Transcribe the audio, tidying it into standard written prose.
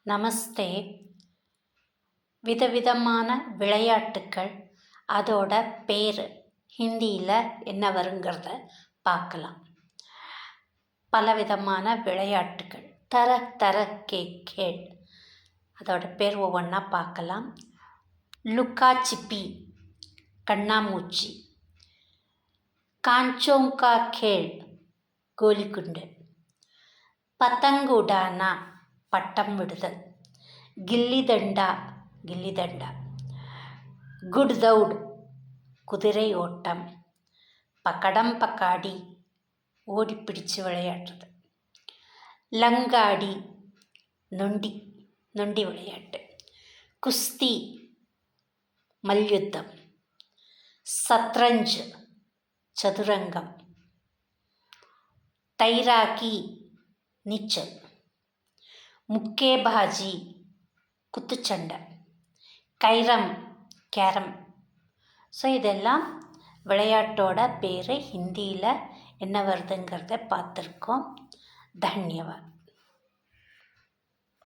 நமஸ்தே. விதவிதமான விளையாட்டுக்கள், அதோட பேர் ஹிந்தியில் என்ன வருங்கிறத பார்க்கலாம். பலவிதமான விளையாட்டுக்கள், தர கே கேள், அதோட பேர் ஒவ்வொன்றா பார்க்கலாம். லுக்கா சிப்பி, கண்ணாமூச்சி. காஞ்சோங்கா கேள், கோலிக்குண்டு. பத்தங்கு உடானா, பட்டம் விடுதல். கில்லி தண்டா, குட் தௌட், குதிரை ஓட்டம். பக்கடம் பக்காடி, ஓடி பிடிச்சு விளையாடுறது. லங்காடி, நொண்டி விளையாட்டு. குஸ்தி, மல்யுத்தம். சத்ரஞ்சு, சதுரங்கம். தைராக்கி, நீச்சல். முக்கேபாஜி, குத்துச்சண்டை. கேரம். ஸோ இதெல்லாம் விளையாட்டோட பேர் ஹிந்தியில் என்ன வருதுங்கிறத பார்த்துருக்கோம். தன்யவாத்.